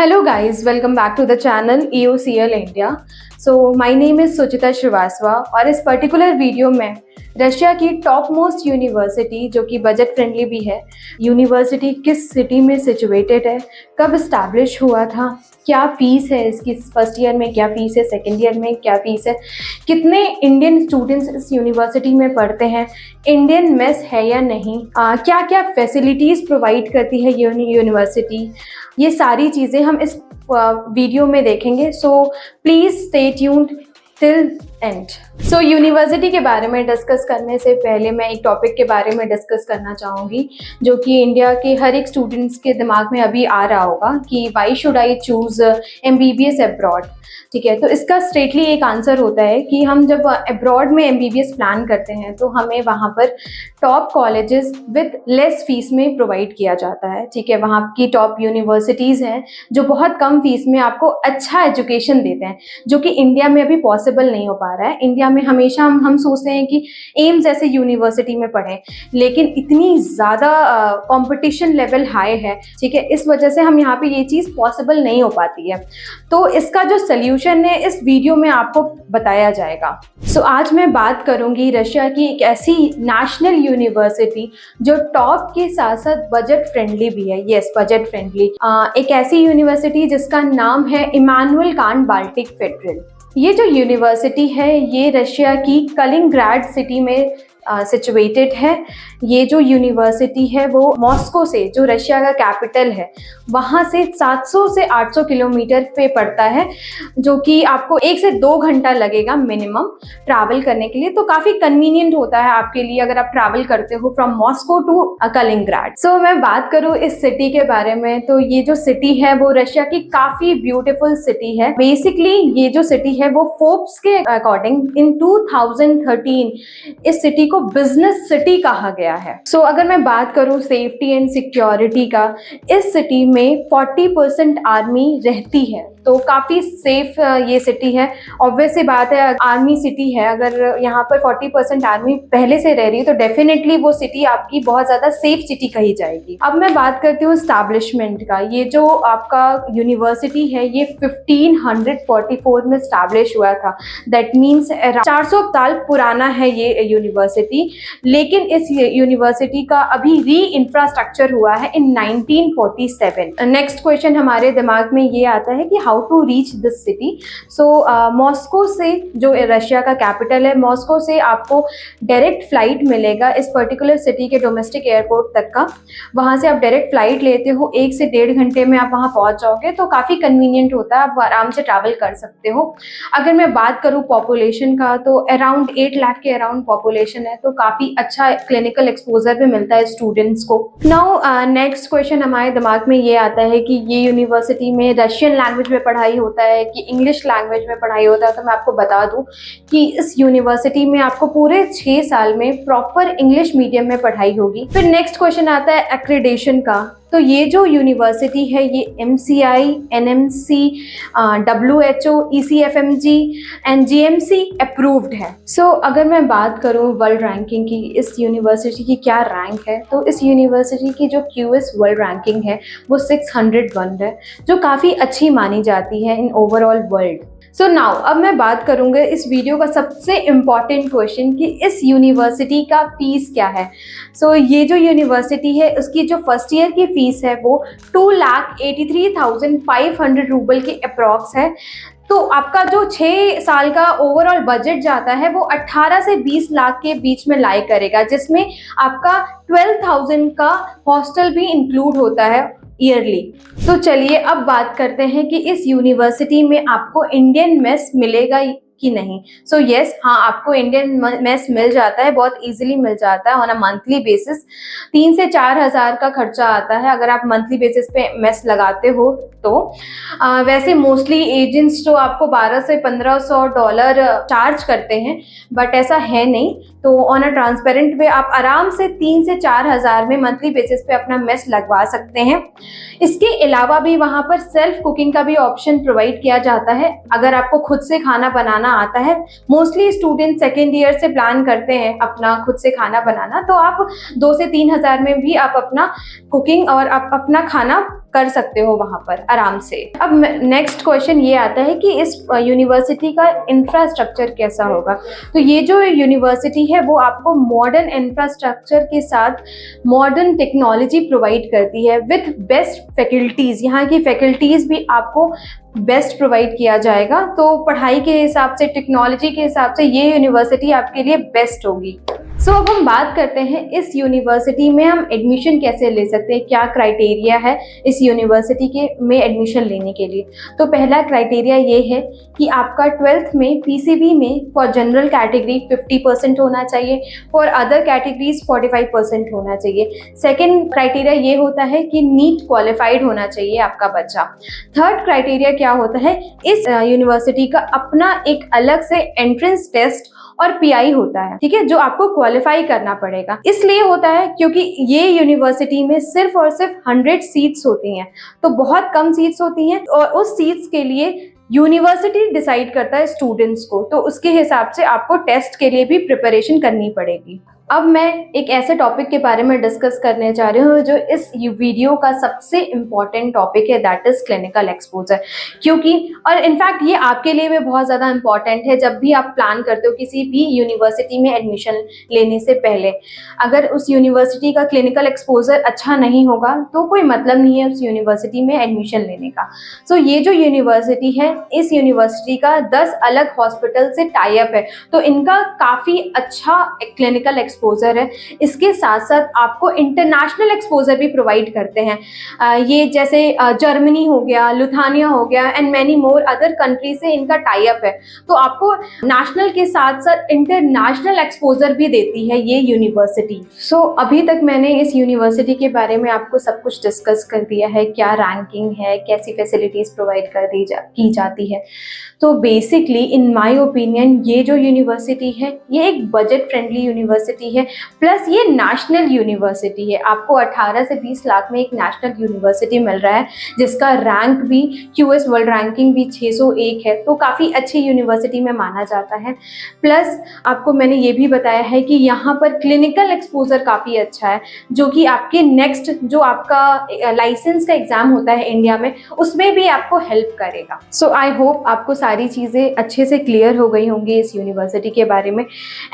Hello guys, welcome back to the channel EOCL India. So my name is सुचिता श्रीवास्तवा और इस particular video में Russia की top most university जो कि budget friendly भी है, यूनिवर्सिटी किस सिटी में सिचुएटेड है, कब इस्टेब्लिश हुआ था, क्या फ़ीस है इसकी, फर्स्ट ईयर में क्या फ़ीस है, सेकेंड ईयर में क्या फ़ीस है, कितने इंडियन स्टूडेंट्स इस यूनिवर्सिटी में पढ़ते हैं, इंडियन मेस है या नहीं, क्या क्या फैसिलिटीज़ प्रोवाइड करती है यूनिवर्सिटी, ये सारी चीज़ें हम इस वीडियो में देखेंगे. So please stay tuned till and. So university के बारे में डिस्कस करने से पहले मैं एक टॉपिक के बारे में डिस्कस करना चाहूँगी जो कि इंडिया के हर एक स्टूडेंट्स के दिमाग में अभी आ रहा होगा कि why should I choose MBBS abroad. ठीक है, तो इसका स्ट्रेटली एक आंसर होता है कि हम जब अब्रॉड में MBBS प्लान करते हैं तो हमें वहाँ पर top colleges with less fees में प्रोवाइड किया जाता है. ठीक है, वहाँ की टॉप यूनिवर्सिटीज़ हैं जो बहुत कम फीस में आपको अच्छा एजुकेशन देते हैं, जो कि इंडिया में अभी पॉसिबल नहीं हो पा रहा है. इंडिया में हमेशा हम सोचते हैं कि एम्स जैसे यूनिवर्सिटी में पढ़ें, लेकिन इतनी ज़्यादा कंपटीशन लेवल हाई है. ठीक है, इस वजह से हम यहाँ पे ये चीज़ पॉसिबल नहीं हो पाती है. तो इसका जो सल्यूशन है इस वीडियो में आपको बताया जाएगा. सो आज मैं बात करूँगी रशिया की एक ऐसी नेशनल यूनिवर्सिटी जो टॉप के साथ साथ बजट फ्रेंडली भी है. Yes, budget friendly. एक ऐसी यूनिवर्सिटी जिसका नाम है इमानुएल कांट बाल्टिक फेडरल. ये जो यूनिवर्सिटी है ये रशिया की कलिंग्राड सिटी में सिचुएटेड है. ये जो यूनिवर्सिटी है वो मॉस्को से, जो रशिया का कैपिटल है, वहाँ से 700 से 800 किलोमीटर पे पड़ता है, जो कि आपको 1 से 2 घंटा लगेगा मिनिमम ट्रैवल करने के लिए. तो काफ़ी कन्वीनियंट होता है आपके लिए अगर आप ट्रैवल करते हो फ्रॉम मॉस्को टू कलिंग्राड. सो मैं बात करूँ इस सिटी के बारे में तो ये जो सिटी है वो रशिया की काफ़ी ब्यूटीफुल सिटी है. बेसिकली ये जो सिटी है वो फोर्ब्स के अकॉर्डिंग इन 2013 इस सिटी को बिजनेस सिटी कहा गया है. सो अगर मैं बात करूं सेफ्टी एंड सिक्योरिटी का, इस सिटी में 40% आर्मी रहती है, तो काफ़ी सेफ ये सिटी है. ऑब्वियस सी बात है, आर्मी सिटी है, अगर यहाँ पर 40% आर्मी पहले से रह रही है तो डेफिनेटली वो सिटी आपकी बहुत ज़्यादा सेफ सिटी कही जाएगी. अब मैं बात करती हूँ स्टैब्लिशमेंट का. ये जो आपका यूनिवर्सिटी है ये 1544 में स्टैब्लिश हुआ था. दैट मीन्स 400 साल पुराना है ये यूनिवर्सिटी. लेकिन इस यूनिवर्सिटी का अभी री इंफ्रास्ट्रक्चर हुआ है इन 1947. नेक्स्ट क्वेश्चन हमारे दिमाग में ये आता है कि how to reach this city. So Moscow से, जो रशिया का कैपिटल है, मॉस्को से आपको डायरेक्ट फ्लाइट मिलेगा इस पर्टिकुलर सिटी के डोमेस्टिक एयरपोर्ट तक का. वहाँ से आप डायरेक्ट फ्लाइट लेते हो, 1 से 1.5 घंटे में आप वहाँ पहुँच जाओगे. तो काफ़ी कन्वीनियंट होता है, आप आराम से ट्रैवल कर सकते हो. अगर मैं बात करूँ पॉपुलेशन का तो अराउंड 8 लाख के अराउंड पॉपुलेशन है, तो काफ़ी अच्छा क्लिनिकल एक्सपोजर भी मिलता है स्टूडेंट्स को. नाउ नेक्स्ट क्वेश्चन हमारे दिमाग में ये आता है कि ये यूनिवर्सिटी में रशियन लैंग्वेज में पढ़ाई होता है कि इंग्लिश लैंग्वेज में पढ़ाई होता है. तो मैं आपको बता दूं कि इस यूनिवर्सिटी में आपको पूरे 6 साल में प्रॉपर इंग्लिश मीडियम में पढ़ाई होगी. फिर नेक्स्ट क्वेश्चन आता है एक्रेडिटेशन का. तो ये जो यूनिवर्सिटी है ये MCI, NMC, WHO, ECFMG and GMC approved है. सो अगर मैं बात करूँ वर्ल्ड रैंकिंग की, इस यूनिवर्सिटी की क्या रैंक है, तो इस यूनिवर्सिटी की जो QS वर्ल्ड रैंकिंग है वो 601 है, जो काफ़ी अच्छी मानी जाती है in overall world. So now अब मैं बात करूँगा इस वीडियो का सबसे इम्पॉर्टेंट क्वेश्चन कि इस यूनिवर्सिटी का फ़ीस क्या है. सो ये जो यूनिवर्सिटी है उसकी जो फर्स्ट ईयर की फ़ीस है वो 2,83,500 रूबल के अप्रॉक्स है. तो आपका जो 6 साल का ओवरऑल बजट जाता है वो 18 से 20 लाख के बीच में लाई करेगा, जिसमें आपका 12,000 का हॉस्टल भी इंक्लूड होता है ईयरली. तो चलिए अब बात करते हैं कि इस यूनिवर्सिटी में आपको इंडियन मेस मिलेगा कि नहीं. सो यस, हाँ, आपको इंडियन मेस मिल जाता है, बहुत इजीली मिल जाता है ऑन अ मंथली बेसिस. 3 से 4 हज़ार का खर्चा आता है अगर आप मंथली बेसिस पे मेस लगाते हो तो. वैसे मोस्टली एजेंट्स जो आपको 12 से $1,500 चार्ज करते हैं, बट ऐसा है नहीं. तो ऑन अ ट्रांसपेरेंट वे आप आराम से 3 से 4 हज़ार में मंथली बेसिस पे अपना मेस लगवा सकते हैं. इसके अलावा भी वहाँ पर सेल्फ कुकिंग का भी ऑप्शन प्रोवाइड किया जाता है अगर आपको खुद से खाना बनाना आता है. मोस्टली स्टूडेंट सेकेंड ईयर से प्लान करते हैं अपना खुद से खाना बनाना, तो आप 2 से 3 हज़ार में भी आप अपना कुकिंग और आप अपना खाना कर सकते हो वहाँ पर आराम से। अब नेक्स्ट क्वेश्चन ये आता है कि इस यूनिवर्सिटी का इंफ्रास्ट्रक्चर कैसा होगा। तो ये जो यूनिवर्सिटी है वो आपको मॉडर्न इंफ्रास्ट्रक्चर के साथ मॉडर्न टेक्नोलॉजी प्रोवाइड करती है विथ बेस्ट फैकल्टीज़। यहाँ की फैकल्टीज़ भी आपको बेस्ट प्रोवाइड किया जाएगा। तो पढ़ाई के हिसाब से, टेक्नोलॉजी के हिसाब से ये यूनिवर्सिटी आपके लिए बेस्ट होगी। सो अब हम बात करते हैं इस यूनिवर्सिटी में हम एडमिशन कैसे ले सकते हैं, क्या क्राइटेरिया है इस यूनिवर्सिटी के में एडमिशन लेने के लिए। तो पहला क्राइटेरिया ये है कि आपका 12th में पीसीबी में फॉर जनरल कैटेगरी 50% होना चाहिए, फॉर अदर कैटेगरीज 45% होना चाहिए। सेकेंड क्राइटेरिया ये होता है कि नीट क्वालिफाइड होना चाहिए आपका बच्चा। थर्ड क्राइटेरिया क्या होता है, इस यूनिवर्सिटी का अपना एक अलग से एंट्रेंस टेस्ट और पीआई होता है, ठीक है, जो आपको क्वालिफाई करना पड़ेगा। इसलिए होता है क्योंकि ये यूनिवर्सिटी में सिर्फ और सिर्फ 100 सीट्स होती हैं, तो बहुत कम सीट्स होती हैं और उस सीट्स के लिए यूनिवर्सिटी डिसाइड करता है स्टूडेंट्स को, तो उसके हिसाब से आपको टेस्ट के लिए भी प्रिपरेशन करनी पड़ेगी। अब मैं एक ऐसे टॉपिक के बारे में डिस्कस करने जा रही हूँ जो इस वीडियो का सबसे इम्पॉर्टेंट टॉपिक है, दैट इज क्लिनिकल एक्सपोजर। क्योंकि और इनफैक्ट ये आपके लिए भी बहुत ज़्यादा इम्पॉर्टेंट है जब भी आप प्लान करते हो किसी भी यूनिवर्सिटी में एडमिशन लेने से पहले। अगर उस यूनिवर्सिटी का क्लिनिकल एक्सपोजर अच्छा नहीं होगा तो कोई मतलब नहीं है उस यूनिवर्सिटी में एडमिशन लेने का। सो ये जो यूनिवर्सिटी है, इस यूनिवर्सिटी का 10 अलग हॉस्पिटल से टाई अप है, तो इनका काफ़ी अच्छा क्लिनिकल एक्सपोजर है। इसके साथ साथ आपको इंटरनेशनल एक्सपोजर भी प्रोवाइड करते हैं। ये जैसे जर्मनी हो गया, लुथानिया हो गया and many more other country से इनका टाई अप है, तो आपको नेशनल के साथ साथ इंटरनेशनल एक्सपोजर भी देती है ये यूनिवर्सिटी। सो अभी तक मैंने इस यूनिवर्सिटी के बारे में आपको सब कुछ डिस्कस कर दिया है, क्या रैंकिंग है, कैसी फैसिलिटीज प्रोवाइड की जाती है। तो बेसिकली इन माय ओपिनियन ये जो यूनिवर्सिटी है ये एक बजट फ्रेंडली यूनिवर्सिटी है, प्लस ये नेशनल यूनिवर्सिटी है। आपको 18 से 20 लाख में एक नेशनल यूनिवर्सिटी मिल रहा है जिसका रैंक भी QS वर्ल्ड रैंकिंग भी 601 है, तो काफ़ी अच्छी यूनिवर्सिटी में माना जाता है। प्लस आपको मैंने ये भी बताया है कि यहाँ पर क्लिनिकल एक्सपोजर काफ़ी अच्छा है, जो कि आपके नेक्स्ट जो आपका लाइसेंस का एग्ज़ाम होता है इंडिया में, उसमें भी आपको हेल्प करेगा। सो आई होप आपको सारी चीज़ें अच्छे से क्लियर हो गई होंगी इस यूनिवर्सिटी के बारे में।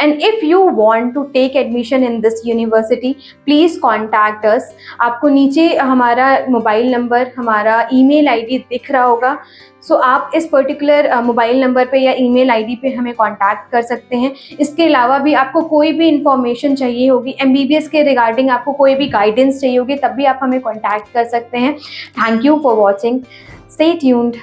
And if you want to take admission in this university please contact us. आपको नीचे हमारा मोबाइल नंबर, हमारा ईमेल आईडी दिख रहा होगा। सो आप इस पर्टिकुलर मोबाइल नंबर पे या ईमेल आईडी पे हमें कांटेक्ट कर सकते हैं। इसके अलावा भी आपको कोई भी इंफॉर्मेशन चाहिए होगी MBBS के रिगार्डिंग, आपको कोई भी गाइडेंस चाहिए होगी, तब भी आप हमें कांटेक्ट कर सकते हैं। Thank you for watching, stay tuned.